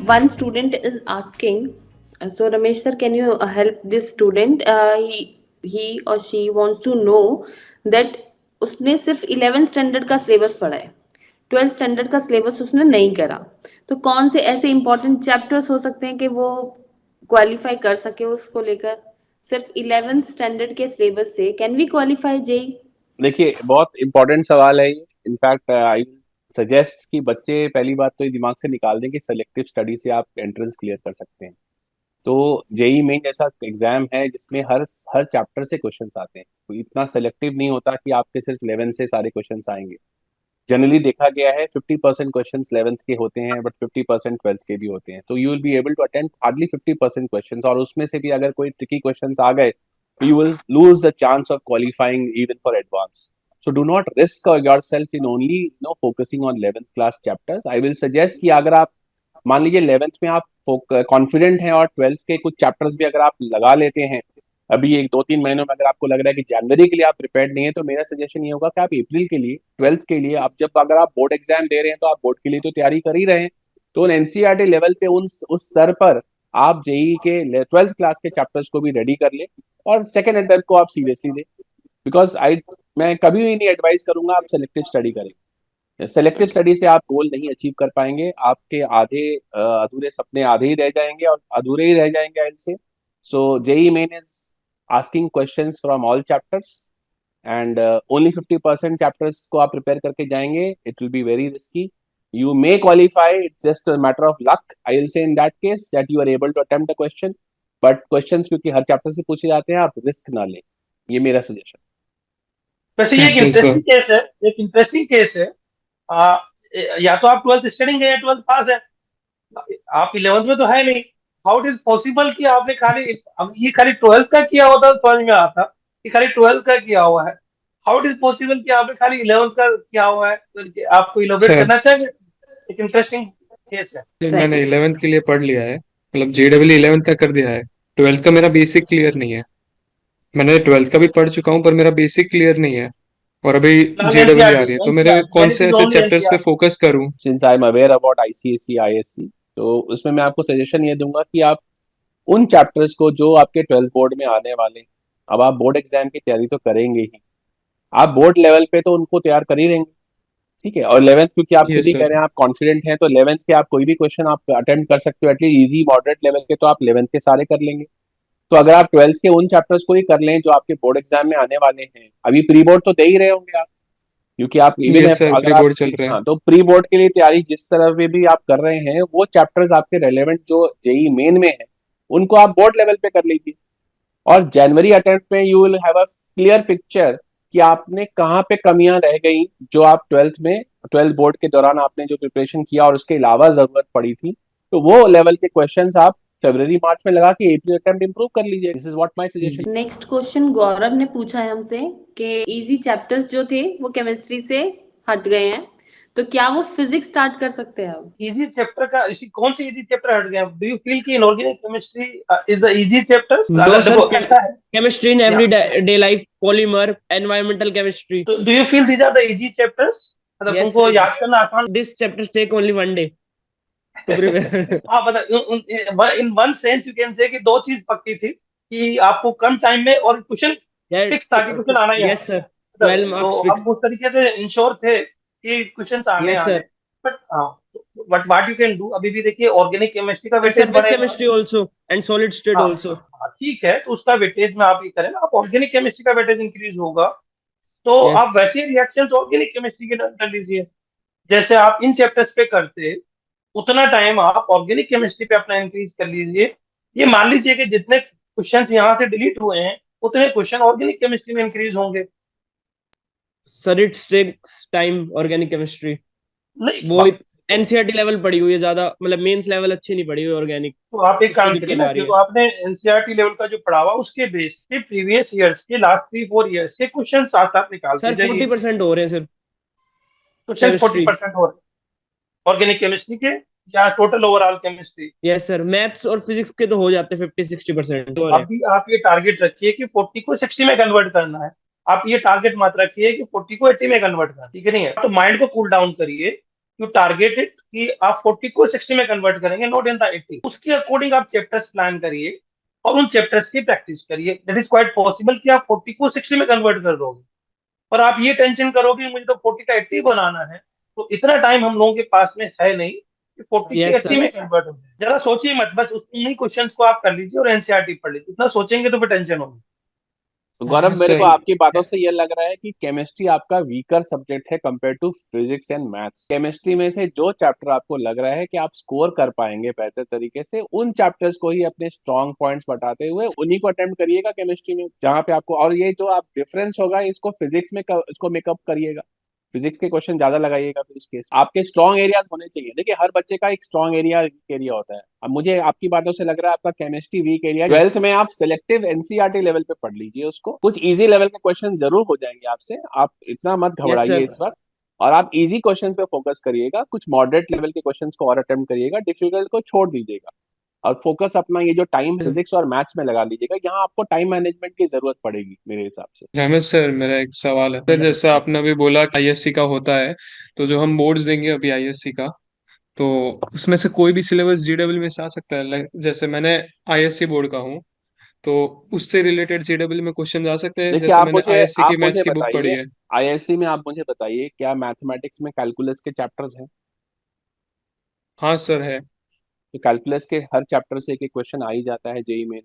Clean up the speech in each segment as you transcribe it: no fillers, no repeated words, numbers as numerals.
one student is asking, so Ramesh sir, can you help this student? He or she wants to know that उसने सिर्फ 11th standard का syllabus पढ़ा है, 12th standard का syllabus उसने नहीं करा, तो कौन से ऐसे इंपॉर्टेंट चैप्टर्स हो सकते हैं कि वो क्वालिफाई कर सके उसको लेकर? सिर्फ 11th स्टैंडर्ड के सिलेबस से कैन वी क्वालिफाई जेई? देखिए, बहुत इंपॉर्टेंट सवाल है ये। इनफैक्ट आई सजेस्ट कि बच्चे पहली बात तो ये दिमाग से निकाल दें कि सेलेक्टिव स्टडी से आप एंट्रेंस क्लियर कर सकते हैं। तो जेई मेन जैसा एग्जाम है जिसमें हर हर चैप्टर से क्वेश्चंस आते हैं, तो इतना सेलेक्टिव नहीं होता कि आपके सिर्फ 11 से सारे क्वेश्चंस आएंगे। जनरली देखा गया है 50% क्वेश्चन 11th के होते हैं, बट 50% 12th के भी होते हैं। तो you will be able to attend hardly 50% question, और उसमें से भी अगर कोई ट्रिकी क्वेश्चन आ गए तो you will lose the chance of qualifying even for advance. So do not risk your self in only focusing on 11th class chapters. I will suggest कि अगर आप मान लीजिए 11th में आप कॉन्फिडेंट हैं और 12th के कुछ चैप्टर्स भी अगर आप लगा लेते हैं अभी एक 2-3 महीनों में, अगर आपको लग रहा है कि जनवरी के लिए आप प्रिपेयर्ड नहीं है, तो मेरा सजेशन ये होगा कि आप अप्रैल के लिए 12th के लिए, आप जब अगर आप बोर्ड एग्जाम दे रहे हैं तो आप बोर्ड के लिए तो तैयारी कर ही रहे हैं, तो एनसीईआरटी लेवल पे उस स्तर पर आप जेई के 12th क्लास के चैप्टर्स को भी रेडी कर ले और सेकेंड अटेम्प्ट को आप सीरियसली दे। बिकॉज मैं कभी भी नहीं एडवाइस करूंगा आप सेलेक्टिव स्टडी करें। सेलेक्टिव स्टडी से आप गोल नहीं अचीव कर पाएंगे, आपके आधे अधूरे सपने आधे ही रह जाएंगे और अधूरे ही रह जाएंगे एंड से। So JEE Main is asking questions from all chapters and only 50% chapters को आप prepare करके जाएंगे, it will be very risky. You may qualify, it's just a matter of luck. I will say in that case that you are able to attempt the question, but questions क्योंकि हर chapter से पूछे जाते हैं, आप risk ना लें, ये मेरा सजेशन। वैसे ये एक इंटरेस्टिंग केस है, एक इंटरेस्टिंग केस है। या तो आप 12th स्टडी गए, 12th पास है, आप 11th में तो है नहीं। हाउ इट इज पॉसिबल कि आपने ये खाली 12th का किया होता तो समझ में आता कि खाली 12th का किया हुआ है। हाउ इट इज पॉसिबल कि आपने खाली 11th का किया हुआ है? तो आपको इलोबरेट करना चाहिए। एक इंटरेस्टिंग केस है। मैंने 11th के लिए पढ़ लिया है, मतलब जेडब्ल्यू 11th का कर दिया है। 12th का मेरा बेसिक क्लियर नहीं है। मैंने 12th का भी पढ़ चुका हूँ पर मेरा बेसिक क्लियर नहीं है, और अभी जेडब्ल्यू आ रही है, तो मेरे कौन से ऐसे चैप्टर्स पे फोकस करूं? Since I am aware about ICSE ISC, तो उसमें मैं आपको सजेशन ये दूंगा कि आप उन चैप्टर्स को जो आपके 12th बोर्ड में आने वाले, अब आप बोर्ड एग्जाम की तैयारी तो करेंगे ही, आप बोर्ड लेवल पे तो उनको तैयार कर ही रहेंगे, ठीक है। और 11th क्योंकि आप खुद ही कह रहे हैं आप कॉन्फिडेंट हैं, तो 11th के आप कोई भी क्वेश्चन आप अटेम्प्ट कर सकते हो, एटलीस्ट इजी मॉडरेट लेवल के तो आप 11th के सारे कर लेंगे। तो अगर आप 12th के उन चैप्टर्स को ही कर लें जो आपके बोर्ड एग्जाम में आने वाले हैं, अभी प्री बोर्ड तो दे ही रहे होंगे आप, क्योंकि आप इवन अगर आप हाँ, तो प्री बोर्ड के लिए तैयारी जिस तरह से भी आप कर रहे हैं, वो चैप्टर्स आपके रेलेवेंट जो जेई मेन में है उनको आप बोर्ड लेवल पे कर लीजिए, और जनवरी अटेम्प्ट में you will have a clear picture कि आपने कहाँ पे कमियां रह गई जो आप 12th बोर्ड के दौरान आपने जो प्रिपरेशन किया और उसके अलावा जरूरत पड़ी थी, तो वो लेवल के क्वेश्चंस आप फरवरी मार्च में लगा के अप्रैल अटेम्प्ट इंप्रूव कर लीजिए। This is what my suggestion. Next question Gaurav ने पूछा है हमसे कि इजी चैप्टर्स जो थे वो केमिस्ट्री से हट गए हैं, तो क्या वो फिजिक्स स्टार्ट कर सकते हैं अब? इजी चैप्टर का कौन सी इजी चैप्टर हट गया? डू यू फील कि inorganic chemistry is the easy chapter? No sir, chemistry in everyday life, polymer, environmental chemistry. Do you feel these are the easy chapters? मतलब तुमको याद करना आसान? This chapters take only one day. हाँ, मतलब in one sense you can say कि दो चीज पक्की थी कि आपको कम टाइम में और क्वेश्चन फिक्स था कि क्वेश्चन आना ही है। Yes sir, 12 marks fix. आप उस तरीके से इंश्योर थे कि क्वेश्चंस आने हैं। But what you can do, अभी भी देखिए ऑर्गेनिक केमिस्ट्री का वेटेज बढ़ेगा, chemistry also and solid state also. ठीक है, तो उसका वेटेज में आप ये करें ना, आप ऑर्गेनिक केमिस्ट्री का वेटेज इंक्रीज होगा तो आप वैसे रिएक्शंस ऑर्गेनिक केमिस्ट्री के कर लीजिए जैसे आप इन चैप्टर्स पे करते, उतना टाइम आप ऑर्गेनिक केमिस्ट्री पे अपना इंक्रीज कर लीजिए। ये मान लीजिए कि जितने क्वेश्चंस यहाँ से डिलीट हुए हैं उतने क्वेश्चन ऑर्गेनिक केमिस्ट्री में इंक्रीज होंगे। Sir it takes time organic chemistry, नहीं वो एनसीईआरटी लेवल पढ़ी हुई है ज्यादा, मतलब मेंस लेवल अच्छी नहीं पढ़ी हुई ऑर्गेनिक। तो आप एक काम करिए ना, तो आपने एनसीईआरटी लेवल का जो पढ़ा हुआ उसके बेस पे प्रीवियस ईयर्स के लास्ट 3-4 ईयर्स के क्वेश्चन साथ साथ निकालते जाइए। सर 40% हो रहे हैं सर क्वेश्चन, 40% हो रहे हैं ऑर्गेनिक केमिस्ट्री के या total overall chemistry? Yes sir, maths और फिजिक्स के तो हो जाते हैं 50-60%। अभी आप ये टारगेट रखिए कि 40 को 60 में कन्वर्ट करना है। आप ये टारगेट मत रखिए कि 40 को 80 में कन्वर्ट करना, ठीक है नहीं है? तो माइंड को कूल डाउन करिए यू टारगेटेड कि आप 40 को 60 में कन्वर्ट करेंगे, नॉट इन द 80। उसके अकॉर्डिंग आप चैप्टर्स प्लान करिए और उन चैप्टर्स की प्रैक्टिस करिए। दैट इज क्वाइट पॉसिबल कि आप 40 को 60 में कन्वर्ट कर दोगे। पर आप ये टेंशन करोगे मुझे तो 40 का 80 बनाना है, तो इतना टाइम हम लोगों के पास में है नहीं कि 40 के Yes, 80 sir. में कन्वर्ट हो जाए। जरा सोचिए मत, बस उन्हीं क्वेश्चंस को आप कर लीजिए और एनसीईआरटी पढ़ लीजिए। इतना सोचेंगे तो फिर टेंशन होगी। तो गौरव, हाँ मेरे को सर। आपकी बातों से ये लग रहा है कि केमिस्ट्री आपका वीकर सब्जेक्ट है compare to physics and maths. Chemistry में से जो चैप्टर आपको लग रहा है कि आप स्कोर कर पाएंगे बेहतर तरीके से, उन चैप्टर्स को ही अपने स्ट्रॉन्ग पॉइंट्स बताते हुए उन्हीं को अटेम्प्ट करिएगा केमिस्ट्री में, जहां पे आपको, और ये जो आप डिफरेंस होगा इसको फिजिक्स में इसको मेकअप करिएगा। फिजिक्स के क्वेश्चन ज्यादा लगाइएगा, फिर उस केस आपके स्ट्रॉन्ग एरियाज होने चाहिए। देखिए, हर बच्चे का एक स्ट्रॉन्ग एरिया, वीक एरिया होता है। अब मुझे आपकी बातों से लग रहा है आपका केमिस्ट्री वीक एरिया। 12th में आप सिलेक्टिव एनसीईआरटी लेवल पे पढ़ लीजिए उसको। कुछ इजी लेवल के क्वेश्चन जरूर हो जाएंगे आपसे, आप इतना मत Yes, घबराइए sir. इस वक्त। और आप इजी क्वेश्चन पे फोकस करिएगा, कुछ मॉडरेट लेवल के क्वेश्चन को और अटेम्प्ट करिएगा, डिफिकल्ट को छोड़ दीजिएगा। और फोकस अपना ये जो टाइम फिजिक्स और मैथ्स में लगा लीजिएगा। यहाँ आपको टाइम मैनेजमेंट की जरूरत पड़ेगी मेरे हिसाब से। रहमत सर, मेरा एक सवाल है सर, जैसा आपने अभी बोला कि आईएससी का होता है, तो जो हम बोर्ड्स देंगे अभी आईएससी का, तो उसमें से कोई भी सिलेबस जेडबल में से आ सकता है? जैसे मैंने आईएससी बोर्ड का हूँ, तो उससे रिलेटेड जेडबल में क्वेश्चन आ सकते हैं, देखिए, जैसे मैंने आईएससी की आप मैथ्स मुझे की बुक पढ़ी बताइए, है। आईआईसी में आप मुझे बताइए क्या मैथमेटिक्स में कैलकुलस के चैप्टर्स हैं? हाँ सर, है। तो कैलकुलस के हर चैप्टर से एक एक क्वेश्चन आ ही जाता है जेई में,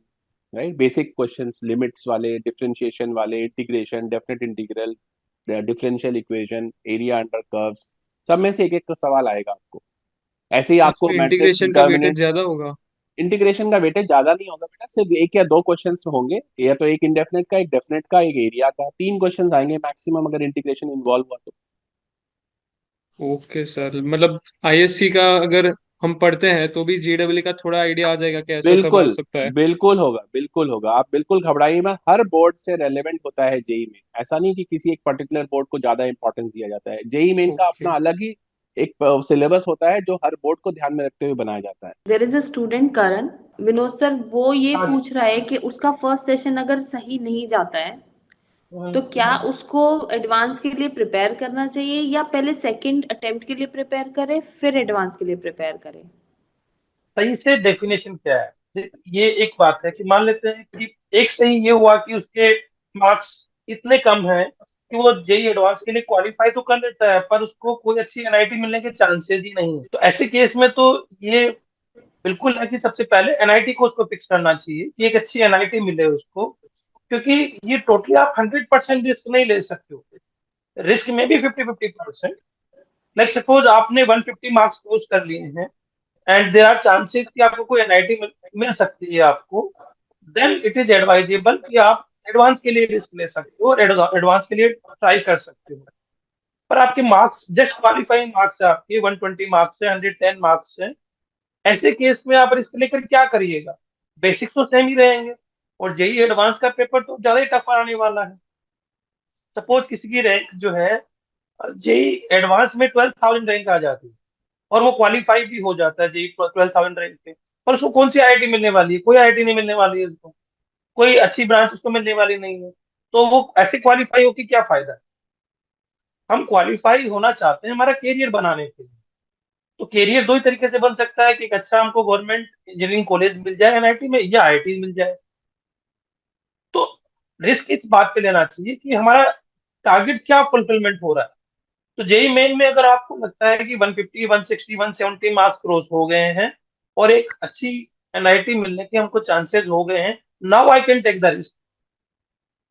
राइट? बेसिक क्वेश्चंस, लिमिट्स वाले, डिफरेंशिएशन वाले, integration, definite integral, differential equation, area under curves, सब में से एक एक का सवाल आएगा आपको। ऐसे ही तो आपको उसमें मैट्रिक्स इंटीग्रेशन का वेटेज डिटर्मिनेंट्स। ज्यादा होगा? इंटीग्रेशन का वेटेज ज्यादा नहीं होगा बेटा, सिर्फ एक या दो क्वेश्चंस होंगे, या तो एक इंडेफिनेट का, एक डेफिनेट का, एक एरिया का, 3 क्वेश्चंस आएंगे मैक्सिमम अगर इंटीग्रेशन इन्वॉल्व हुआ तो। ओके सर, मतलब आईएससी का अगर हम पढ़ते हैं तो भी जेडबल का थोड़ा आइडिया आ जाएगा कि ऐसा सब आ बिल्कुल, सकता है? बिल्कुल होगा, बिल्कुल होगा। आप बिल्कुल घबराइए मत, हर बोर्ड से रेलेवेंट होता है जेई में। ऐसा नहीं कि किसी एक पर्टिकुलर बोर्ड को ज्यादा इंपॉर्टेंस दिया जाता है। जेई मेन का ओके। अपना अलग ही एक सिलेबस होता है जो हर बोर्ड को ध्यान में रखते हुए बनाया जाता है। There is a student Karan, Vinod sir वो ये हाँ जी। पूछ रहा है कि उसका फर्स्ट सेशन अगर सही नहीं जाता है तो क्या उसको एडवांस के लिए प्रिपेयर करना चाहिए या पहले सेकंड अटेम्प्ट के लिए प्रिपेयर करे फिर एडवांस के लिए प्रिपेयर करे? सही से डेफिनेशन क्या है? ये एक बात है कि मान लेते हैं कि एक सही ये हुआ कि उसके मार्क्स इतने कम हैं कि वो जेई एडवांस के लिए क्वालिफाई तो कर लेता है, पर उसको कोई अच्छी एनआईटी मिलने के चांसेस ही नहीं है। तो ऐसे केस में तो ये बिल्कुल है कि सबसे पहले एनआईटी को उसको फिक्स करना चाहिए कि एक अच्छी एनआईटी मिले उसको, क्योंकि ये टोटली आप 100% रिस्क नहीं ले सकते हो। रिस्क में भी 50-50%। लाइक सपोज आपने 150 मार्क्स पोस्ट कर लिए हैं एंड देयर आर चांसेस कि आपको कोई एनआईटी मिल सकती है आपको, देन इट इज एडवाइजेबल कि आप एडवांस के लिए रिस्क ले सकते हो और एडवांस के लिए ट्राई कर सकते हो। पर आपके मार्क्स जस्ट क्वालिफाइंग मार्क्स है, आपके 120 मार्क्स है, 110 मार्क्स है। ऐसे केस में आप रिस्क लेकर क्या करिएगा? बेसिक्स तो सेम ही रहेंगे और जेई एडवांस का पेपर तो ज्यादा ही टफ आने वाला है। सपोज किसी की रैंक जो है जेई एडवांस में 12,000 रैंक आ जाती है और वो क्वालिफाई भी हो जाता है जेई 12,000 रैंक पे, पर उसको कौन सी आईआईटी मिलने वाली है? कोई आईआईटी नहीं मिलने वाली है उसको, कोई अच्छी ब्रांच उसको मिलने वाली नहीं है। तो वो ऐसे क्वालिफाई होकर क्या फायदा है? हम क्वालिफाई होना चाहते हैं हमारा कैरियर बनाने के लिए। तो कैरियर दो ही तरीके से बन सकता है कि एक अच्छा हमको गवर्नमेंट इंजीनियरिंग कॉलेज मिल जाए एनआईटी में, या आईआईटी मिल जाए। तो रिस्क इस बात पे लेना चाहिए कि हमारा टारगेट क्या फुलफिलमेंट हो रहा है। तो जेई मेन में अगर आपको लगता है कि 150, 160, 170 मार्क्स क्रॉस हो गए हैं और एक अच्छी एनआईटी मिलने के हमको चांसेस हो गए हैं, now I can take the risk,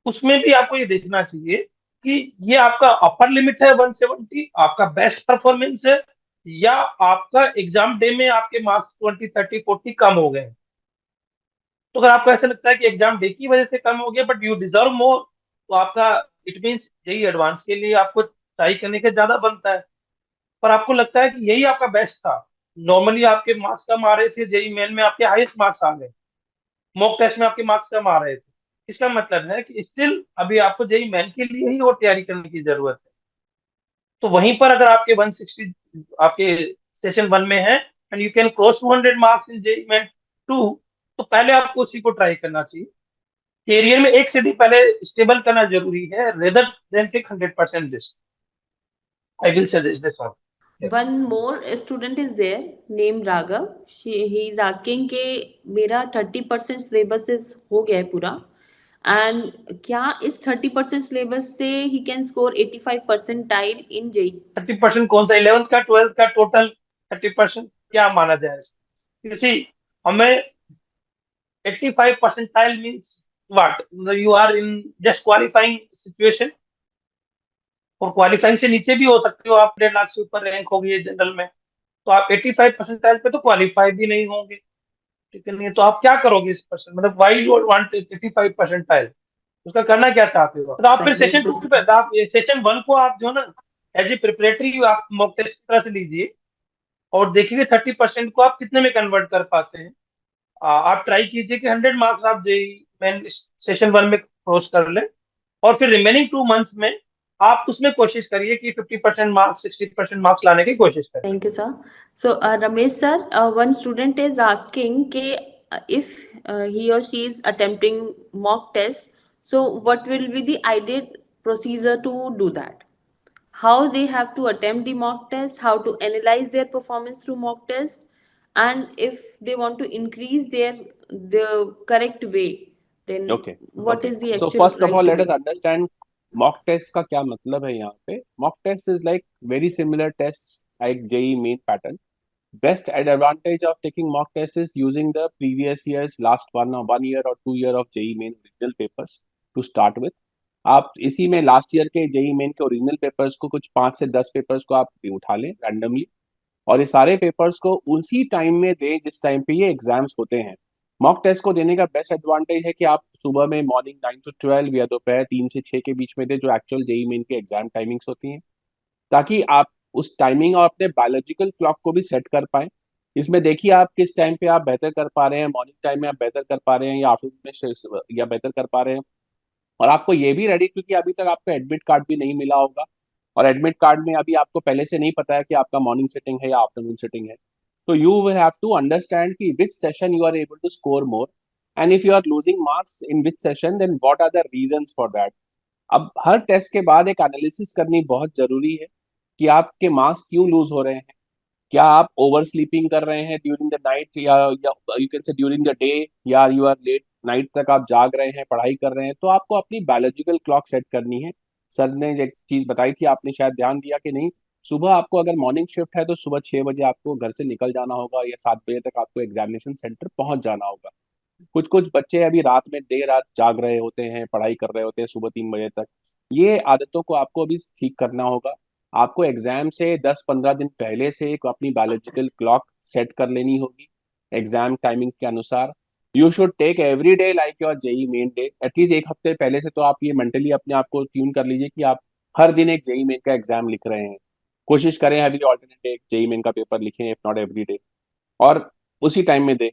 उसमें भी आपको ये देखना चाहिए कि ये आपका अपर लिमिट है 170, आपका बेस्ट परफॉर्मेंस है, या आपका एग्जाम डे में आपके मार्क्स 20, 30, 40 कम हो गए हैं। तो अगर आपको ऐसा लगता है कि एग्जाम डे की वजह से कम हो गया बट यू डिजर्व मोर, तो आपका इट मीन्स यही एडवांस के लिए आपको ट्राई करने का ज्यादा बनता है। पर आपको लगता है कि यही आपका बेस्ट था, नॉर्मली आपके मार्क्स कम आ रहे थे, जेई मेन में आपके हाईएस्ट मार्क्स आ गए, मॉक टेस्ट में आपके मार्क्स कम आ रहे थे, इसका मतलब है कि स्टिल अभी आपको जेई मेन के लिए ही और तैयारी करने की जरूरत है। तो वहीं पर अगर आपके 160 आपके सेशन 1 में है and you can cross 200 marks in JEE main 2, तो पहले आपको उसी को ट्राई करना चाहिए। कैरियर में एक सिटी पहले स्टेबल करना जरूरी है, rather than take 100% this. I will suggest this one. One more student is there named Raghav. He is asking कि मेरा 30% सिलेबस हो गया है पूरा, एंड क्या इस 30% सिलेबस से ही can score 85 percentile in JEE? 30% कौन सा, 11th का 12th का टोटल 30% क्या माना जाए? किसी हमें 85 percentile means what? You are in just qualifying situation, और क्वालिफाइंग से नीचे भी हो सकते हो, आप 1.5 लाख से ऊपर रैंक होगी जनरल में, तो आप 85 परसेंटाइल पे तो क्वालिफाई भी नहीं होंगे, ठीक है? नहीं तो आप क्या करोगे इस परसेंट, मतलब वाई यू वांट 85 परसेंटाइल, उसका करना क्या चाहते हो? तो आप फिर सेशन 2 पे, आप सेशन 1 को आप जो ना एज ए प्रिपरेटरी आप मॉक टेस्ट की तरह से लीजिए और देखिए 30% को आप कितने में कन्वर्ट कर पाते हैं। आप ट्राई कीजिए कि 100 मार्क्स आप जेई मेन सेशन 1 में क्रॉस कर लें, और फिर रिमेनिंग 2 मंथ्स में आप उसमें कोशिश करिए कि 50% मार्क्स 60% मार्क्स लाने की कोशिश करें। Thank you, sir. So, Ramesh sir, one student is asking कि if he or she is attempting mock test, so what will be the ideal procedure to do that? How they have to attempt the mock test, how to analyze their performance through mock test, and if they want to increase the correct way, then okay what okay is the so actual first of right all to let us make? Understand mock test का क्या मतलब है। यहाँ पे mock test is like very similar test like JEE main pattern. Best advantage of taking mock test is using the previous year's last 1 year or 2 year of JEE main original papers to start with। आप इसी में last year के JEE main के original papers को, कुछ 5 से 10 papers को आप उठा लें रैंडमली, और ये सारे पेपर्स को उसी टाइम में दें जिस टाइम पे ये एग्जाम्स होते हैं। मॉक टेस्ट को देने का बेस्ट एडवांटेज है कि आप सुबह में मॉर्निंग 9 to 12 या दोपहर 3 से 6 के बीच में दें, जो एक्चुअल जेई मेन के एग्जाम टाइमिंग्स होती हैं, ताकि आप उस टाइमिंग और अपने बायोलॉजिकल क्लॉक को भी सेट कर पाए। इसमें देखिए आप किस टाइम पे आप बेहतर कर पा रहे हैं, मॉर्निंग टाइम में आप बेहतर कर पा रहे हैं या आफ्टरनून में या बेहतर कर पा रहे हैं। और आपको ये भी रेडी, क्योंकि अभी तक आपको एडमिट कार्ड भी नहीं मिला होगा, और एडमिट कार्ड में अभी आपको पहले से नहीं पता है कि आपका मॉर्निंग सिटिंग है या आफ्टरनून सिटिंग है। तो you will have to understand कि which session you are able to score more, and if you are losing marks in which session, then what are the reasons for that. अब हर test के बाद एक analysis करनी बहुत जरूरी है कि आपके मार्क्स क्यों लूज हो रहे हैं। क्या आप ओवर स्लीपिंग कर रहे हैं ड्यूरिंग द नाइट, या यू कैन से ड्यूरिंग द डे, या यू आर लेट नाइट तक आप जाग रहे हैं, पढ़ाई कर रहे हैं। तो आपको अपनी बायोलॉजिकल क्लॉक सेट करनी है। सर ने एक चीज बताई थी, आपने शायद ध्यान दिया कि नहीं, सुबह आपको अगर मॉर्निंग शिफ्ट है तो सुबह 6 बजे आपको घर से निकल जाना होगा, या 7 बजे तक आपको एग्जामिनेशन सेंटर पहुंच जाना होगा। कुछ कुछ बच्चे अभी रात में देर रात जाग रहे होते हैं, पढ़ाई कर रहे होते हैं सुबह 3 बजे तक। ये आदतों को आपको अभी ठीक करना होगा। आपको एग्जाम से 10-15 दिन पहले से एक अपनी बायोलॉजिकल क्लॉक सेट कर लेनी होगी एग्जाम टाइमिंग के अनुसार। You should take every day like your JEE main day. At least एक हफ्ते पहले से तो आप ये मेंटली अपने आप को ट्यून कर लीजिए कि आप हर दिन एक जेई मेन का एग्जाम लिख रहे हैं। कोशिश करें एवरी ऑल्टरनेट डे एक जेई मेन का पेपर लिखें, इफ नॉट एवरी डे, और उसी टाइम में दें।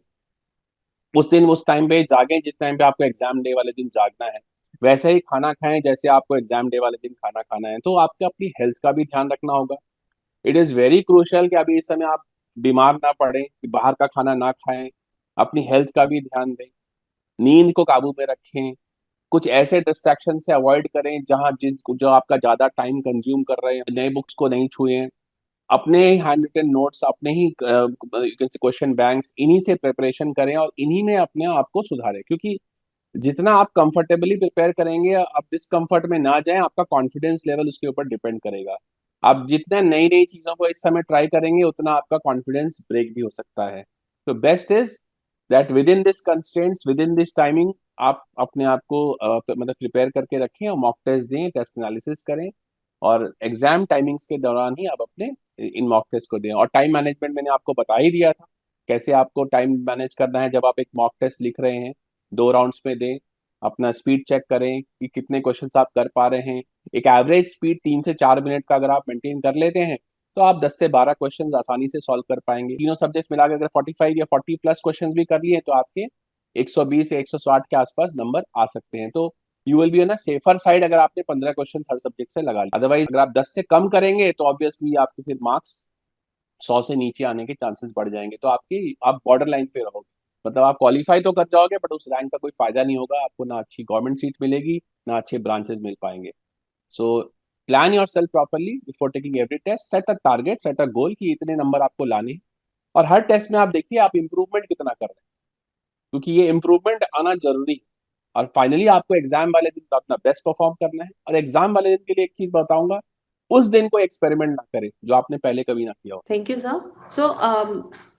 उस दिन उस टाइम पे जागें जिस टाइम पे आपको एग्जाम डे वाले दिन जागना है। वैसे ही खाना खाएं जैसे आपको एग्जाम डे वाले दिन खाना खाना है। तो आपको अपनी हेल्थ का भी ध्यान रखना होगा। इट इज़ वेरी क्रूशियल कि अभी इस समय आप बीमार ना पड़े, कि बाहर का खाना ना खाएं। अपनी हेल्थ का भी ध्यान दें, नींद को काबू में रखें, कुछ ऐसे डिस्ट्रैक्शन से अवॉइड करें जहाँ जिन जो आपका ज़्यादा टाइम कंज्यूम कर रहे हैं। नए बुक्स को नहीं छुएं, अपने ही हैंड रिटन नोट्स, अपने ही क्वेश्चन बैंक्स, इन्हीं से प्रिपरेशन करें और इन्हीं में अपने आप को सुधारें। क्योंकि जितना आप कंफर्टेबली प्रिपेयर करेंगे, आप डिस्कम्फर्ट में ना जाएं, आपका कॉन्फिडेंस लेवल उसके ऊपर डिपेंड करेगा। आप जितना नई नई चीज़ों को इस समय ट्राई करेंगे, उतना आपका कॉन्फिडेंस ब्रेक भी हो सकता है। तो best is that with in this constraints, with in this timing, आप अपने आप को मतलब प्रिपेयर करके रखें और मॉक टेस्ट दें, टेस्ट एनालिसिस करें, और एग्जाम टाइमिंग्स के दौरान ही आप अपने इन मॉक टेस्ट को दें। और टाइम मैनेजमेंट मैंने आपको बता ही दिया था, कैसे आपको टाइम मैनेज करना है। जब आप एक मॉक टेस्ट लिख रहे हैं, 2 राउंड्स में दें, अपना स्पीड चेक करें कि कितने क्वेश्चंस आप कर पा रहे हैं। एक एवरेज स्पीड 3 से 4 मिनट का अगर आप मेंटेन कर लेते हैं, तो आप 10 से 12 क्वेश्चंस आसानी से सॉल्व कर पाएंगे। तीनों सब्जेक्ट्स मिला के अगर 45 या 40+ क्वेश्चंस भी कर लिए, तो आपके 120 या 160 के आसपास नंबर आ सकते हैं। तो you will be on a safer side अगर आपने 15 क्वेश्चन हर सब्जेक्ट से लगा लिया। अदरवाइज अगर आप 10 से कम करेंगे तो ऑब्वियसली आपके फिर मार्क्स 100 से नीचे आने के चांसेस बढ़ जाएंगे। तो आप बॉर्डर लाइन पे रहोगे, मतलब आप क्वालिफाई तो कर जाओगे, बट उस रैंक का कोई फायदा नहीं होगा। आपको ना अच्छी गवर्नमेंट सीट मिलेगी, ना अच्छे ब्रांचेस मिल पाएंगे। So plan yourself properly before taking every test, set a target, set a goal कि इतने नंबर आपको लाने हैं। और हर टेस्ट में आप देखिए आप इम्प्रूवमेंट कितना कर रहे हैं, क्योंकि ये इम्प्रूवमेंट आना जरूरी है। और फाइनली आपको एग्जाम वाले दिन अपना बेस्ट परफॉर्म करना है। और एग्जाम वाले दिन के लिए एक चीज बताऊंगा, उस दिन को एक्सपेरिमेंट ना करें जो आपने पहले कभी ना किया हो। Thank you sir. So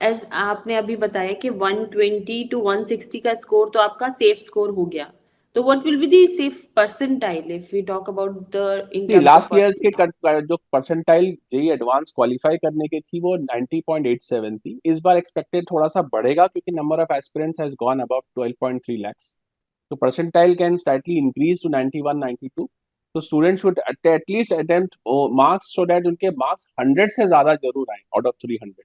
as आपने अभी बताया कि 120 टू 160 का स्कोर तो आपका सेफ स्कोर हो गया, तो what will be the safe percentile if we talk about the in terms of last years के परसेंटाइल? जो परसेंटाइल जेई एडवांस क्वालिफाई करने की थी वो 90.87 थी। इस बार एक्सपेक्टेड थोड़ा सा बढ़ेगा क्योंकि number of aspirants has gone above 12.3 lakhs, तो percentile can slightly increase to 91 92। तो student should at least attempt marks so that उनके मार्क्स 100 से ज्यादा जरूर आए आउट ऑफ 300,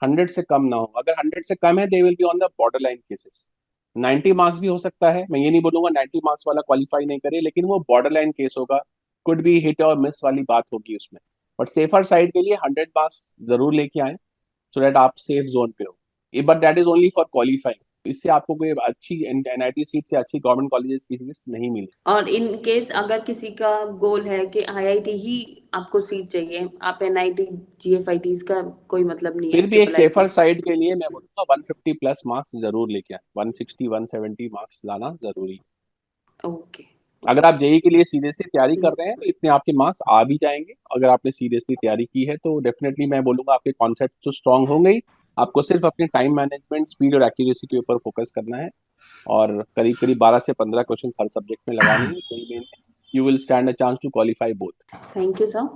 100 से कम ना हो। अगर 100 से कम है they will be on the border line cases. 90 marks भी हो सकता है, मैं ये नहीं बोलूंगा 90 मार्क्स वाला क्वालिफाई नहीं करे, लेकिन वो बॉर्डर लाइन केस होगा, कुड बी हिट और मिस वाली बात होगी उसमें। बट सेफर साइड के लिए 100 मार्क्स जरूर लेके आए सो दैट आप सेफ जोन पे हो। But that is only for qualifying, इससे आपको कोई अच्छी एनआईटी सीट से अच्छी गवर्नमेंट कॉलेजेस की सीट नहीं मिली। और इन केस अगर किसी का गोल है कि आईआईटी ही आपको सीट चाहिए, आप एनआईटी जीएफआईटीज का कोई मतलब नहीं है, फिर भी एक ट्रिपल सेफर आईटी? साइड के लिए मैं बोलूंगा 150 प्लस मार्क्स जरूर लेके आए, 160 170 मार्क्स लाना जरूरी है। ओके। अगर आप जेई के लिए सीरियसली तैयारी कर रहे हैं तो इतने आपके मार्क्स आ भी जाएंगे। अगर आपने सीरियसली तैयारी की है तो डेफिनेटली मैं बोलूंगा आपके कॉन्सेप्ट तो स्ट्रांग होंगे ही। आपको सिर्फ अपने टाइम मैनेजमेंट, स्पीड और एक्यूरेसी के ऊपर फोकस करना है और करीब करीब 12 से 15 क्वेश्चन हर सब्जेक्ट में लगाने हैं, जेई मेन में। You will stand a chance to qualify both. Thank you sir.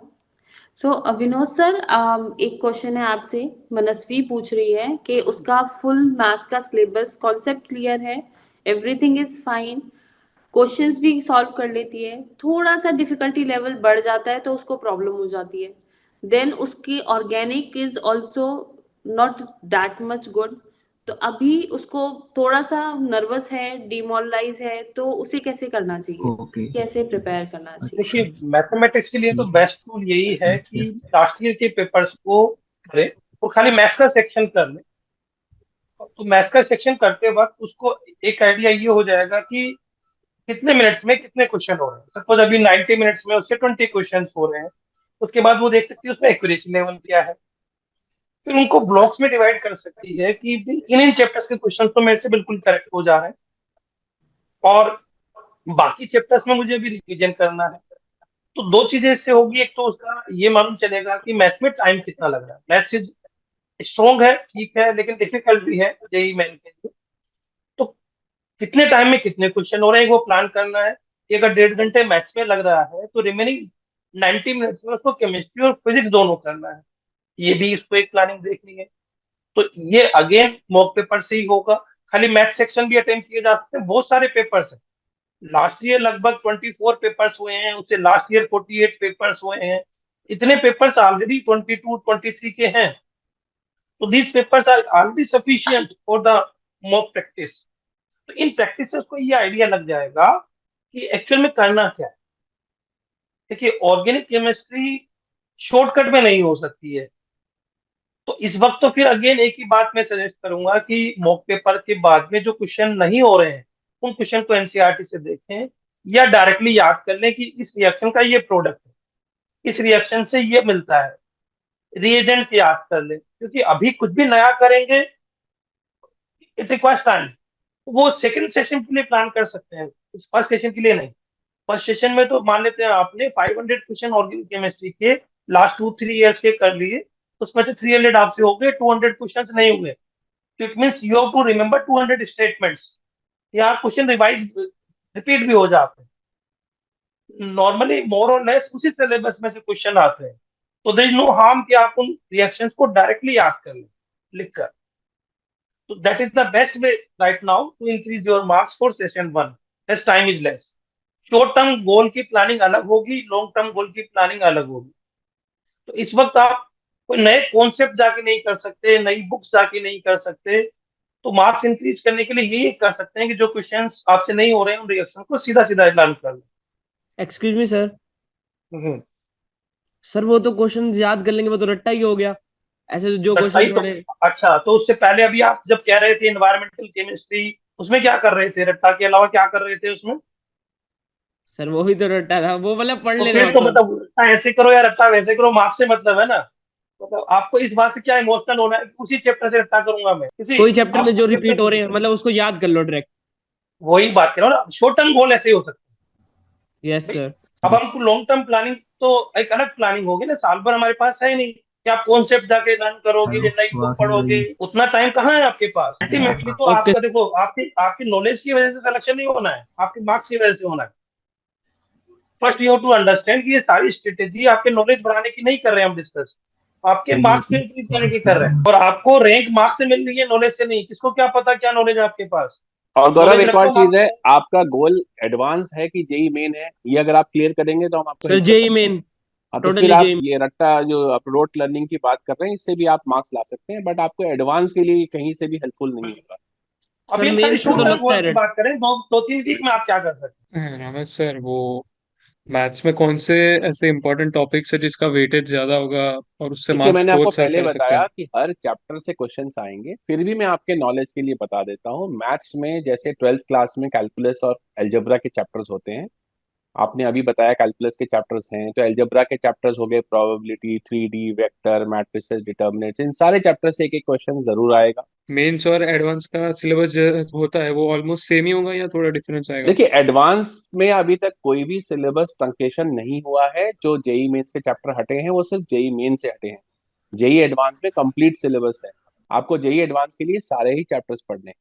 So Vinod sir, एक क्वेश्चन है आपसे। मनस्वी पूछ रही है कि उसका फुल मैथ्स का सिलेबस कॉन्सेप्ट क्लियर है, एवरीथिंग इज फाइन, क्वेश्चंस भी सॉल्व कर लेती है, थोड़ा सा डिफिकल्टी लेवल बढ़ जाता है तो उसको प्रॉब्लम हो जाती है, देन उसकी organic is also not that much good, तो अभी उसको थोड़ा सा नर्वस है, डिमोरलाइज है, तो उसे कैसे करना चाहिए, ओके, कैसे प्रिपेयर करना चाहिए? देखिए, मैथमेटिक्स के लिए तो ठीक है, बेस्ट टूल यही है ठीक है। कि लास्ट ईयर के पेपर्स को करें और खाली मैथ्स का सेक्शन कर लें। तो मैथ्स का सेक्शन करते वक्त उसको एक आइडिया ये हो जाएगा कि कितने मिनट्स में कितने क्वेश्चन हो रहे हैं। सपोज अभी 90 मिनट्स में उसके 20 क्वेश्चन हो रहे हैं, उसके बाद वो देख सकती है उसमें एक्यूरेसी लेवल क्या है। फिर उनको ब्लॉक्स में डिवाइड कर सकती है कि इन इन चैप्टर्स के क्वेश्चन तो मेरे से बिल्कुल करेक्ट हो जा रहे हैं और बाकी चैप्टर्स में मुझे भी रिवीजन करना है। तो दो चीजें इससे होगी, एक तो उसका ये मालूम चलेगा कि मैथ्स में टाइम कितना लग रहा है। मैथ्स स्ट्रॉन्ग है, ठीक है, लेकिन डिफिकल्ट भी है जेई मेन के लिए। तो कितने टाइम में कितने क्वेश्चन हो रहे हैं वो प्लान करना है कि अगर 1.5 घंटे मैथ्स में लग रहा है तो रिमेनिंग 90 मिनट्स में उसको केमिस्ट्री और फिजिक्स दोनों करना है। ये भी इसको एक प्लानिंग देखनी है। तो ये अगेन मॉक पेपर से ही होगा। खाली मैथ सेक्शन भी अटेम्प्ट किए जा सकते हैं, बहुत सारे पेपर्स हैं। लास्ट ईयर लगभग 24 पेपर्स हुए हैं, उससे लास्ट ईयर 48 पेपर्स हुए हैं। इतने पेपर्स ऑलरेडी 22 23 के हैं। तो these papers are already sufficient for the mock practice. तो इन प्रैक्टिसेस को ये आइडिया लग जाएगा कि एक्चुअल में करना क्या है। देखिए, ऑर्गेनिक केमिस्ट्री शॉर्टकट में नहीं हो सकती है। तो इस वक्त तो फिर अगेन एक ही बात मैं सजेस्ट करूंगा कि मॉक पेपर के बाद में जो क्वेश्चन नहीं हो रहे हैं उन क्वेश्चन को एनसीईआरटी से देखें या डायरेक्टली याद कर लें कि इस रिएक्शन का ये प्रोडक्ट है, इस रिएक्शन से ये मिलता है, रिएजेंट्स याद कर लें। क्योंकि अभी कुछ भी नया करेंगे इट रिक्वायर्स टाइम। वो सेकंड सेशन के लिए प्लान कर सकते हैं, इस फर्स्ट सेशन के लिए नहीं। फर्स्ट सेशन में तो मान लेते हैं आपने 500 क्वेश्चन ऑर्गेनिक केमिस्ट्री के लास्ट 2-3 ईयर्स के कर लिए, उसमें से 300 आपसे हो गए, 200 क्वेश्चन नहीं हुए। तो it means you have to remember 200 statements. यहाँ क्वेश्चन रिवाइज रिपीट भी हो जाते हैं। नॉर्मली मोर और लेस उसी सिलेबस में से क्वेश्चन आते हैं। तो देयर इज नो हार्म कि आप उन रिएक्शंस को डायरेक्टली याद कर लें लिखकर। तो that is the best way right now to increase your marks for session 1 as time is less. Short term goal की प्लानिंग अलग होगी, लॉन्ग टर्म गोल की प्लानिंग अलग होगी। तो इस वक्त आप कोई नए कॉन्सेप्ट जाके नहीं कर सकते, नई बुक्स जाके नहीं कर सकते। तो मार्क्स इंक्रीज करने के लिए यही कर सकते हैं कि जो क्वेश्चंस आपसे नहीं हो रहे हैं उन रिएक्शन को सीधा सीधा लर्न कर लें। एक्सक्यूज मी सर, हम्म। सर वो तो क्वेश्चन याद कर लेंगे, वो तो रट्टा ही हो गया। ऐसे जो रट्टाई क्वेश्चन तो थोड़े अच्छा, तो उससे पहले अभी आप जब कह रहे थे एनवायरमेंटल केमिस्ट्री, उसमें क्या कर रहे थे? रट्टा के अलावा क्या कर रहे थे उसमें? सर वो ही तो रट्टा था, वो मतलब पढ़ तो लेना फिर तो मतलब। मतलब रट्टा ऐसे करो या रट्टा वैसे करो, मार्क्स से मतलब है ना। मतलब आपको इस बात से क्या इमोशनल होना है कि उसी चैप्टर से रट्टा करूंगा मैं, किसी कोई चैप्टर में आप जो रिपीट हो रहे हैं मतलब उसको याद कर लो डायरेक्ट। वही बात करो ना, शॉर्ट टर्म गोल ऐसे ही हो सकता यस है भाई। सर। अब हमको लॉन्ग टर्म प्लानिंग तो एक अलग प्लानिंग होगी ना, साल भर हमारे पास है नहीं कि आप कॉन्सेप्ट जाके लर्न करोगे, हेलो, नई बुक आवाज नहीं आ पढ़ोगे, रही। उतना टाइम कहाँ है आपके पास। अल्टीमेटली तो ओके। आपका देखो, आपकी आपकी नॉलेज की वजह से सिलेक्शन नहीं होना है, आपके मार्क्स की वजह से होना है। First you have to understand कि ये सारी स्ट्रेटेजी आपके नॉलेज बढ़ाने की नहीं कर रहे हैं हम डिस्कस, आपके ये मार्क्स को इंक्रीज करने की कर रहे हैं। और आपको रैंक मार्क्स से मिल रही है, नॉलेज से नहीं। किसको क्या पता क्या नॉलेज है आपके पास। और गौरव नॉलेज एक और रखो चीज मार्क्स है, में। आपका गोल एडवांस है कि जेई मेन है, ये अगर आप क्लियर करेंगे तो हम आपको सर हेल्प कर जेई सकते हैं। मेन, हाँ, तो फिर टोटली आप जेई। ये रट्टा जो आप रोट लर्निंग की बात कर रहे हैं इससे भी आप मार्क्स ला सकते हैं, बट आपको एडवांस के लिए कहीं से भी हेल्पफुल नहीं होगा। अभी सर हम खाली मेंस में शॉर्ट तो टर्म लगता गोल है की रट। बात करें, दो दो तीन वीक में आप क्या कर सकते रावत सर, वो मैथ्स में कौन से ऐसे इंपॉर्टेंट टॉपिक्स है जिसका वेटेज ज्यादा होगा और उससे देखिए, मार्क्स मैंने को आपको सर पहले कर सकते बताया हैं? कि हर चैप्टर से क्वेश्चंस आएंगे, फिर भी मैं आपके नॉलेज के लिए बता देता हूँ। मैथ्स में जैसे 12th क्लास में कैलकुलस और अलजेब्रा के चैप्टर्स होते हैं, आपने अभी बताया कैलकुलस के चैप्टर्स हैं, तो अलजेब्रा के चैप्टर्स हो गए, probability, 3D vector, matrices, determinants, इन सारे चैप्टर से एक एक क्वेश्चन जरूर आएगा। मेंस और एडवांस का सिलेबस होता है वो ऑलमोस्ट सेम ही होगा या थोड़ा डिफरेंस आएगा? देखिए, एडवांस में अभी तक कोई भी सिलेबस ट्रंकेशन नहीं हुआ है। जो जेई मेंस के चैप्टर हटे हैं वो सिर्फ जेई मेन से हटे हैं। जेई एडवांस में कंप्लीट सिलेबस है, आपको जेई एडवांस के लिए सारे ही चैप्टर्स पढ़ने हैं।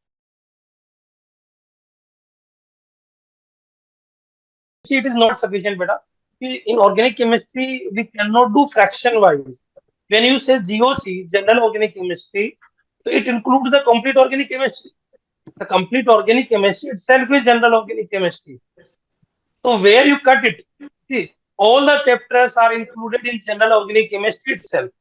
हैं। इट इज नॉट सफिशिएंट बेटा, कि in organic chemistry we can not do fraction wise. When you say GOC, general organic chemistry, तो it include the complete organic chemistry. The complete organic chemistry itself is general organic chemistry. So where you cut it, see, all the chapters are included in general organic chemistry itself.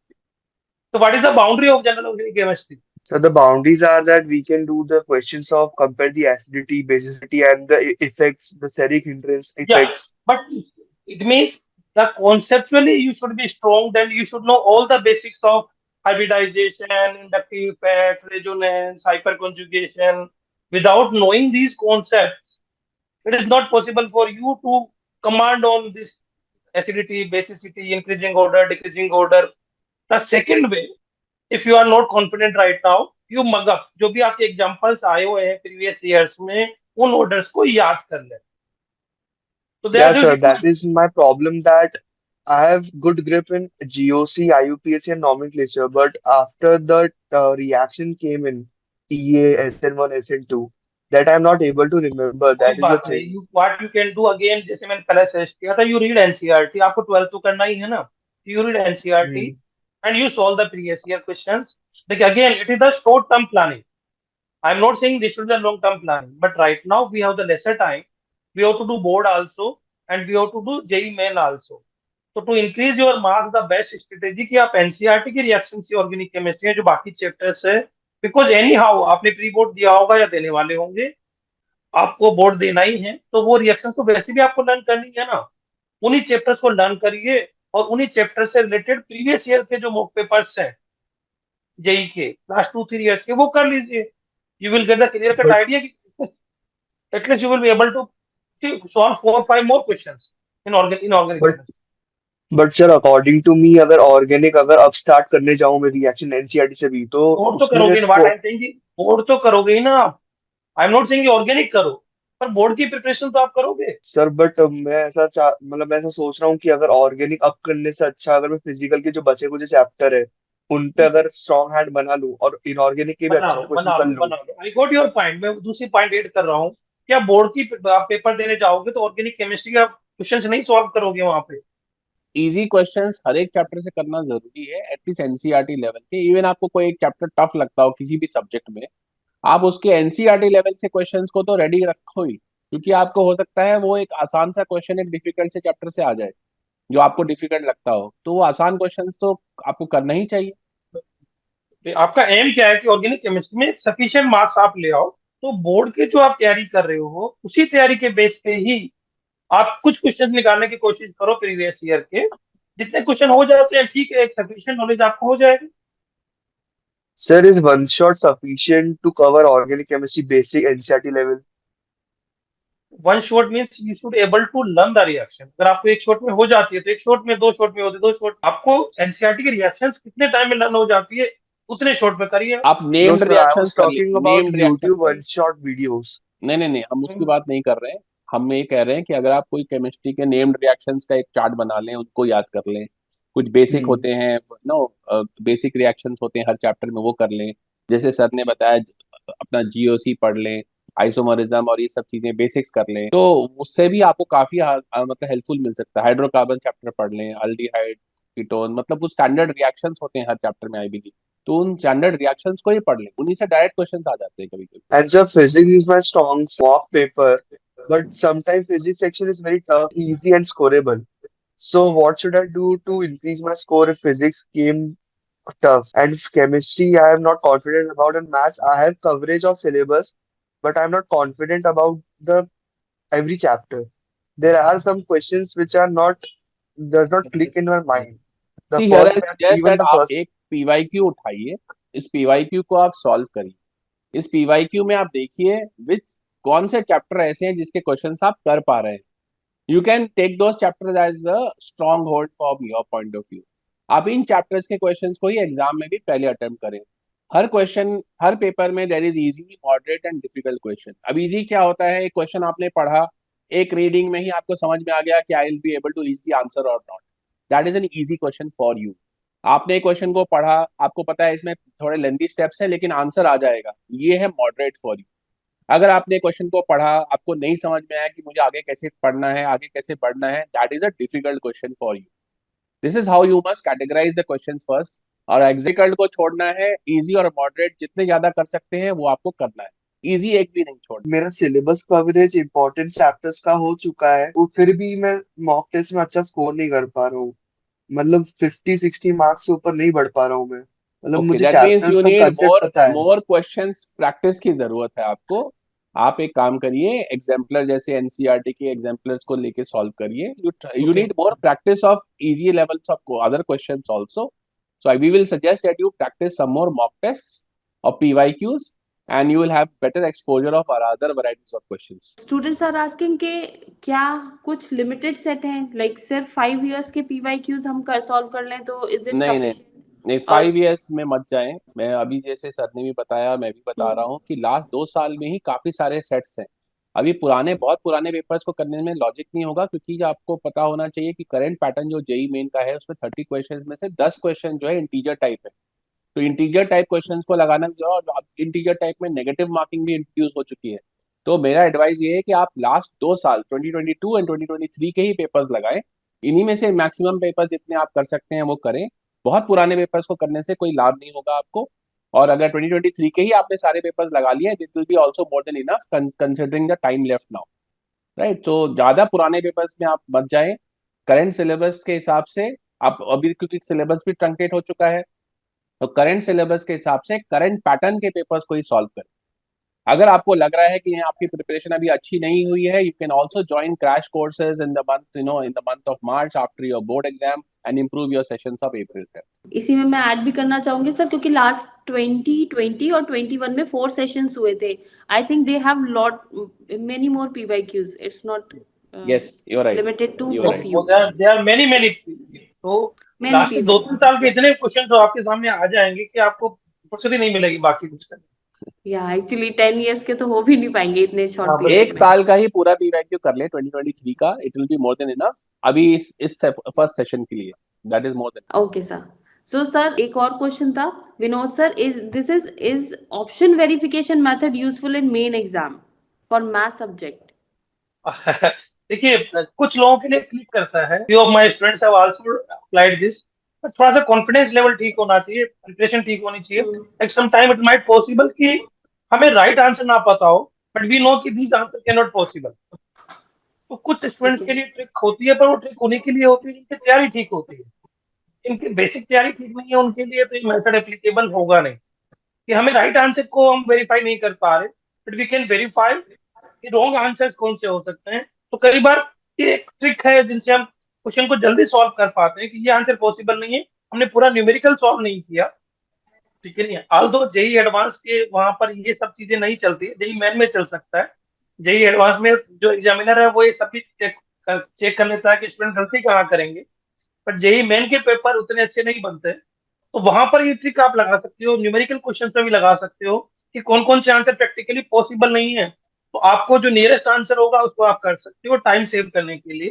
So what is the boundary of general organic chemistry? So the boundaries are that we can do the questions of compare the acidity, basicity, and the effects, the steric hindrance Yeah, effects. but it means that conceptually you should be strong, then you should know all the basics of hybridization, inductive effect, resonance, hyperconjugation. Without knowing these concepts, it is not possible for you to command on this acidity, basicity, increasing order, decreasing order. The second way, if you are not confident right now, you mug up जो भी आपके examples आए हुए हैं previous years में, उन orders को याद कर ले। तो Yeah, that sir, is that is my problem that I have good grip in GOC, IUPAC, and nomenclature, but after the reaction came in EA, SN1, SN2, that I'm not able to remember. कोई That is the बात नहीं। thing. You what you can do again, जैसे मैंने पहले suggest किया था, you read NCERT. आपको 12th तो करना ही है ना, you read NCERT Hmm. And you solve the previous year questions. देखिए again, it is the short term planning. I am not saying this should be the long term planning, but right now we have the lesser time, we have to do board also and we have to do JEE Main also. तो to increase your marks, the best strategy कि आप NCERT की reaction सी organic chemistry है, जो बाकी chapters है, because any how आपने pre board दिया होगा या देने वाले होंगे, आपको बोर्ड देना ही है, तो वो रिएक्शन तो वैसे भी आपको लर्न करनी है ना। उन्हीं चैप्टर्स को लर्न करिए और उन्हीं चैप्टर से रिलेटेड प्रीवियस ईयर के जो मॉक पेपर्स हैं जेई के लास्ट 2-3 ईयर्स के, वो कर लीजिए। You will get the clear cut But idea कि at least you will be able to solve 4 or 5 more questions in organic but chemistry. but sir, according to me, अगर organic अगर अब start करने जाऊं मैं रिएक्शन एनसीईआरटी से भी, तो बोर्ड तो उसमें करोगे ना, what I am saying, board तो करोगे ही ना आप। आई एम नॉट सेइंग ऑर्गेनिक करो, पर बोर्ड की प्रिपरेशन तो आप करोगे। सर बट मैं ऐसा मतलब मैं ऐसा सोच रहा हूँ कि अगर ऑर्गेनिक अप करने से अच्छा अगर मैं फिजिकल के जो बचे कुछ चैप्टर है उन पे अगर स्ट्रॉन्ग हैंड बना लूं और इनऑर्गेनिक के भी बना अच्छे लो से क्वेश्चन बना कर लो लूं। बना लो, आई गॉट योर पॉइंट। मैं दूसरी पॉइंट ऐड कर रहा हूँ, क्या बोर्ड की आप पेपर देने जाओगे तो ऑर्गेनिक केमिस्ट्री का क्वेश्चंस नहीं सॉल्व करोगे वहां पे। इजी क्वेश्चंस हर एक चैप्टर से करना जरूरी है, एटलीस्ट एनसीईआरटी लेवल के। इवन आपको कोई एक चैप्टर टफ लगता हो किसी भी सब्जेक्ट में, आप उसके एनसीईआरटी लेवल के क्वेश्चंस को तो रेडी रखो ही, क्योंकि आपको हो सकता है वो एक आसान सा क्वेश्चन एक डिफिकल्ट से चैप्टर से आ जाए जो आपको डिफिकल्ट लगता हो, तो वो आसान क्वेश्चंस तो आपको करना ही चाहिए। तो आपका एम क्या है कि ऑर्गेनिक केमिस्ट्री में सफिशिएंट मार्क्स आप ले आओ। तो बोर्ड के जो आप तैयारी कर रहे हो, उसी तैयारी के बेस पे ही आप कुछ क्वेश्चन निकालने की कोशिश करो प्रीवियस ईयर के। जितने क्वेश्चन हो जाते हैं ठीक है, एक सफिशिएंट नॉलेज आपको हो जाएगी। Sir, is one shot sufficient to cover organic chemistry basic NCERT level? One shot means you should able to learn the reaction. अगर आपको एक शॉट में हो जाती है तो एक शॉट में, दो शॉट में होती है, दो शॉट, आपको एनसीईआरटी की रिएक्शंस कितने टाइम में लर्न हो जाती है उतने शॉट में करिए। आप No, named sir, I was reactions करिए, talking about named reactions YouTube करिए। one-shot videos. नहीं नहीं नहीं, हम उसकी बात नहीं कर रहे हैं। हम ये कह रहे हैं कि अगर आप कोई केमिस्ट्री के नेम्ड रिएक्शंस का एक चार्ट बना लें, उनको याद कर लें। कुछ बेसिक Hmm. होते हैं, नो बेसिक रिएक्शंस होते हैं हर चैप्टर में, वो कर लें। जैसे सर ने बताया, अपना जीओसी पढ़ लें, आइसोमरिज्म और ये सब चीजें बेसिक्स कर लें, तो उससे भी आपको काफी मतलब हेल्पफुल मिल सकता है। हाइड्रोकार्बन चैप्टर पढ़ लें, अल्डिहाइड, कीटोन, मतलब कुछ स्टैंडर्ड रिएक्शंस होते हैं हर चैप्टर में, आई बिलीव। तो उन स्टैंडर्ड रिएक्शंस को ही पढ़ लें, उन्हीं से डायरेक्ट क्वेश्चंस आ जाते हैं कभी कभी। And sir, physics is my strong mock paper, but sometimes physics section is very tough, easy and scoreable. So what should I do to increase my score if physics came tough? And if chemistry, I am not confident about. And maths, I have coverage of syllabus, but I'm not confident about the every chapter. There are some questions which are not does not click in my mind. The see here first I time, suggest even that the आप first. एक PYQ उठाइए, इस PYQ को आप solve करिए। इस PYQ में आप देखिए विच कौन से चैप्टर ऐसे हैं जिसके क्वेश्चंस आप कर पा रहे हैं। You can take those chapters as a strong hold from your point of view. आप इन चैप्टर्स के क्वेश्चंस को ही एग्जाम में भी पहले अटेम्प्ट करें। हर क्वेश्चन, हर पेपर में there is easy, moderate and difficult question. अब इजी क्या होता है? एक क्वेश्चन आपने पढ़ा, एक रीडिंग में ही आपको समझ में आ गया कि I will be able to reach the answer और not, that is an easy question for you. आपने क्वेश्चन को पढ़ा, आपको पता है इसमें थोड़े लेंथी स्टेप्स है, लेकिन आंसर आ जाएगा, ये है मॉडरेट फॉर यू। अगर आपने क्वेश्चन को पढ़ा, आपको नहीं समझ में आया कि मुझे आगे कैसे पढ़ना है, आगे कैसे बढ़ना है, that is a difficult question for you. This is how you must categorise the question first. और एग्जिकल्ट को छोड़ना है, इजी और मॉडरेट जितने ज्यादा कर सकते हैं वो आपको करना है, इजी एक भी नहीं छोड़ना। मेरा सिलेबस कवरेज इंपॉर्टेंट चैप्टर्स का हो चुका है, वो फिर भी मैं मॉक टेस्ट में अच्छा स्कोर नहीं कर पा रहा हूँ। मतलब 50-60 मार्क्स से ऊपर नहीं बढ़ पा रहा हूँ मैं। मतलब ओके, मुझे दैट मीन्स चैप्टर्स यू का नीड कंसेप्ट मोर पता है। मोर क्वेश्चंस, प्रैक्टिस की जरूरत है आपको। आप एक काम करिए, एग्जाम्पलर जैसे एनसीईआरटी के एग्जाम्पलर्स को लेके सॉल्व करिए। You okay, need more practice of easy levels of other questions also. So we will suggest that you practice some more mock test और PYQs, and you will have better exposure of other varieties of questions. Students are asking के क्या कुछ limited set हैं, like सिर्फ 5 years के PYQs हम कर solve कर लें तो इज इट नहीं नहीं सफिशिएंट? नहीं, और 5 years में मत जाएं। मैं अभी जैसे सर ने भी बताया, मैं भी बता रहा हूँ कि लास्ट 2 साल में ही काफी सारे सेट्स हैं। अभी पुराने, बहुत पुराने पेपर्स को करने में लॉजिक नहीं होगा, क्योंकि आपको पता होना चाहिए कि करंट पैटर्न जो जेई मेन का है, उसमें 30 क्वेश्चन में से 10 क्वेश्चन जो है इंटीजर टाइप है। तो इंटीजर टाइप क्वेश्चंस को लगाना भी, और इंटीजर टाइप में नेगेटिव मार्किंग भी इंट्रोड्यूस हो चुकी है। तो मेरा एडवाइस ये है कि आप लास्ट 2 साल 2022 एंड 2023 के ही पेपर्स लगाएं। इन्हीं में से मैक्सिमम पेपर्स जितने आप कर सकते हैं वो करें। बहुत पुराने पेपर्स को करने से कोई लाभ नहीं होगा आपको। और अगर 2023 के ही आपने सारे पेपर्स लगा लिए, that will be also more than enough considering the time left now, right. तो ज्यादा पुराने पेपर्स में आप मत जाएं। करंट सिलेबस के हिसाब से आप अभी, क्योंकि सिलेबस भी ट्रंकेट हो चुका है, तो करंट सिलेबस के हिसाब से करंट पैटर्न के पेपर्स को ही सॉल्व करें। अगर आपको लग रहा है कि आपकी प्रिपरेशन अभी अच्छी नहीं हुई है, you can also join crash courses in the month, in the month of March after your board exam and improve your sessions of April. इसी में मैं ऐड भी करना चाहूंगी सर, क्योंकि लास्ट 2020 और 21 में 4 सेशंस हुए थे। I think they have lot many more PYQs, it's not yes, you are right, limited to you are of right. You, there are many many. तो मेनी लास्ट के 2-3 साल के पीवाईक्यूज। इतने क्वेश्चन तो आपके सामने आ जाएंगे कि आपको फुर्सत ही नहीं मिलेगी बाकी कुछ करने या एक्चुअली 10 इयर्स के तो हो भी नहीं पाएंगे इतने की। शॉर्ट हाँ, पीरियड एक में। साल का ही पूरा पीवाईक्यू कर ले 2023 का, it will be more than enough. अभी इस फर्स्ट सेशन के लिए that is more than. Okay sir. So sir एक और क्वेश्चन था, Vinod sir, is option verification method useful in main exam for math subject? देखिए, कुछ लोगों के लिए क्लिक करता है। Few of my students have also applied this. थोड़ा सा कॉन्फिडेंस लेवल ठीक होना चाहिए, प्रिपरेशन ठीक होनी चाहिए। Like some time it might possible कि हमें राइट आंसर ना पता हो, बट वी नो कि this answer can not possible. तो कुछ स्टूडेंट्स के लिए ट्रिक होती है, पर वो ट्रिक उन्हीं के लिए होती है जिनकी तैयारी ठीक होती है। इनकी बेसिक तैयारी ठीक नहीं है, उनके लिए तो ये मेथड एप्लीकेबल होगा नहीं। कि हमें राइट आंसर को हम वेरीफाई नहीं कर पा रहे, बट वी कैन वेरीफाई कि रॉन्ग आंसर कौन से हो सकते हैं। तो कई बार ये एक ट्रिक है जिनसे हम क्वेश्चन को जल्दी सॉल्व कर पाते हैं कि ये आंसर पॉसिबल नहीं है, हमने पूरा न्यूमेरिकल सॉल्व नहीं किया। ठीक है नहीं, ऑल्दो जेई एडवांस के वहां पर ये सब चीजें नहीं चलती, जेई मेन में चल सकता है। जेई एडवांस में जो एग्जामिनर है वो ये सभी चेक कर लेता है कि स्टूडेंट गलती कहाँ करेंगे, पर जेई मेन के पेपर उतने अच्छे नहीं बनते। तो वहां पर ये ट्रिक आप लगा सकते हो, न्यूमेरिकल क्वेश्चन पे भी लगा सकते हो कि कौन कौन से आंसर प्रैक्टिकली पॉसिबल नहीं है, तो आपको जो नियरेस्ट आंसर होगा उसको आप कर सकते हो टाइम सेव करने के लिए।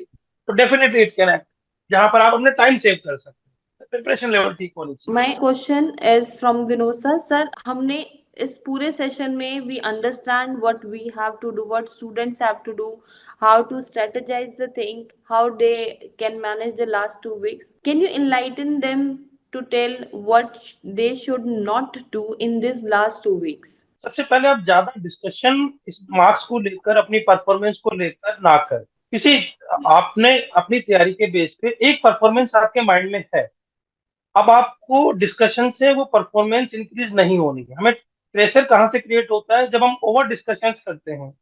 तो डेफिनेटली इट कैन एक्ट, जहां पर आप अपने टाइम सेव कर सकते हो, प्रिपरेशन लेवल ठीक होनी चाहिए। My question is from Vinod sir. Sir, हमने इस पूरे सेशन में we understand what we have to do, what students have to do, how to strategize the thing, how they can manage the last 2 weeks. Can you enlighten them to tell what they should not do in these last 2 weeks? सबसे पहले आप ज्यादा discussion इस marks को लेकर, अपनी performance को लेकर ना करें। किसी आपने अपनी तैयारी के बेस पे एक परफॉर्मेंस आपके माइंड में है, अब आपको डिस्कशन से वो परफॉर्मेंस इंक्रीज नहीं होनी है। हमें प्रेशर कहाँ से क्रिएट होता है, जब हम ओवर डिस्कशन करते हैं।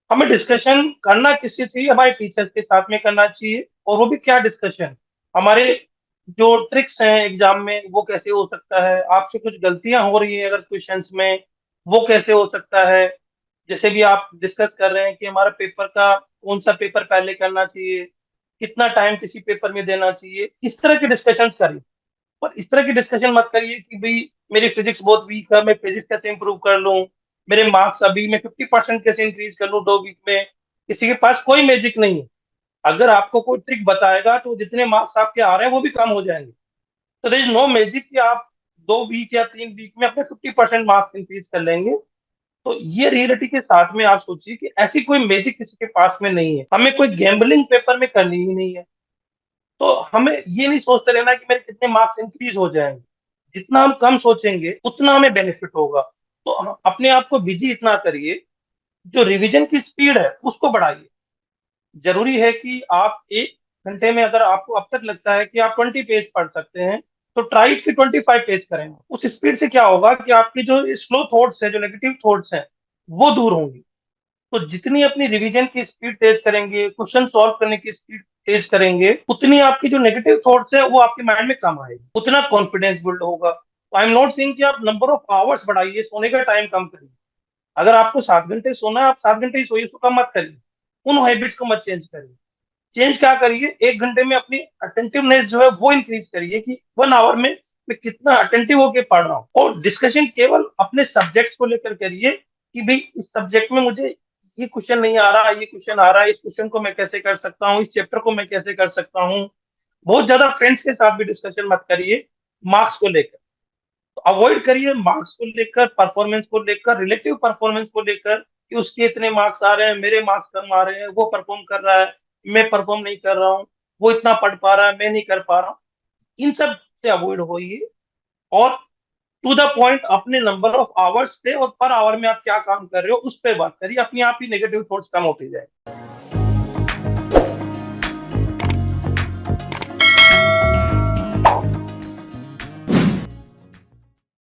हमें डिस्कशन करना किससे चाहिए, हमारे टीचर्स के साथ में करना चाहिए, और वो भी क्या डिस्कशन, हमारे जो ट्रिक्स हैं एग्जाम में वो कैसे हो सकता है, आपसे कुछ गलतियां हो रही है अगर क्वेश्चंस में, वो कैसे हो सकता है। जैसे भी आप डिस्कस कर रहे हैं कि हमारा पेपर का कौन सा पेपर पहले करना चाहिए, कितना टाइम किसी पेपर में देना चाहिए, इस तरह के डिस्कशन करिए। पर इस तरह की डिस्कशन मत करिए कि भाई मेरी फिजिक्स बहुत वीक है, मैं फिजिक्स कैसे इंप्रूव कर लूं, मेरे मार्क्स अभी मैं 50% कैसे इंक्रीज कर लूं 2 वीक में। किसी के पास कोई मैजिक नहीं है। अगर आपको कोई ट्रिक बताएगा तो जितने मार्क्स आपके आ रहे हैं वो भी कम हो जाएंगे। तो देयर इज नो मैजिक कि आप 2 वीक या 3 वीक में अपने 50% मार्क्स इंक्रीज कर लेंगे। तो ये रियलिटी के साथ में आप सोचिए कि ऐसी कोई मैजिक किसी के पास में नहीं है, हमें कोई गैम्बलिंग पेपर में करनी ही नहीं है। तो हमें ये नहीं सोचते रहना कि मेरे कितने मार्क्स इंक्रीज हो जाएंगे। जितना हम कम सोचेंगे उतना हमें बेनिफिट होगा। तो अपने आप को बिजी इतना करिए, जो रिवीजन की स्पीड है उसको बढ़ाइए। जरूरी है कि आप 1 घंटे में, अगर आपको अब तक लगता है कि आप 20 पेज पढ़ सकते हैं, तो ट्राई कि 25 पेज करें। उस स्पीड से क्या होगा कि आपकी जो स्लो थॉट्स है, जो नेगेटिव थॉट्स हैं, वो दूर होंगी। तो जितनी अपनी रिवीजन की स्पीड तेज करेंगे, क्वेश्चन सॉल्व करने की स्पीड तेज करेंगे, उतनी आपकी जो नेगेटिव थॉट्स है वो आपके माइंड में कम आएगी, उतना कॉन्फिडेंस बिल्ड होगा। आई एम नॉट सेइंग कि आप नंबर ऑफ आवर्स बढ़ाइए, सोने का टाइम कम करिए। अगर आपको 7 घंटे सोना है, आप 7 घंटे ही सोइए, उसको कम मत करिए। उन हैबिट्स को मत चेंज करिए। चेंज क्या करिए, 1 घंटे में अपनी अटेंटिवनेस जो है वो इंक्रीज करिए कि 1 आवर में मैं कितना अटेंटिव होके पढ़ रहा हूँ। और डिस्कशन केवल अपने सब्जेक्ट्स को लेकर करिए कि भाई इस सब्जेक्ट में मुझे ये क्वेश्चन नहीं आ रहा, ये क्वेश्चन आ रहा है, इस क्वेश्चन को मैं कैसे कर सकता हूँ, इस चैप्टर को मैं कैसे कर सकता हूँ। बहुत ज्यादा फ्रेंड्स के साथ भी डिस्कशन मत करिए मार्क्स को लेकर। तो अवॉइड करिए मार्क्स को लेकर, परफॉर्मेंस को लेकर, रिलेटिव परफॉर्मेंस को लेकर कि उसके इतने मार्क्स आ रहे हैं, मेरे मार्क्स कम आ रहे हैं, वो परफॉर्म कर रहा है, मैं परफॉर्म नहीं कर रहा हूँ, वो इतना पढ़ पा रहा है, मैं नहीं कर पा रहा हूँ। इन सब से अवॉइड होइए, और टू द पॉइंट अपने नंबर ऑफ आवर्स पे और पर आवर में आप क्या काम कर रहे हो उस पर बात करिए। अपने आप ही नेगेटिव थॉट्स कम होते जाए।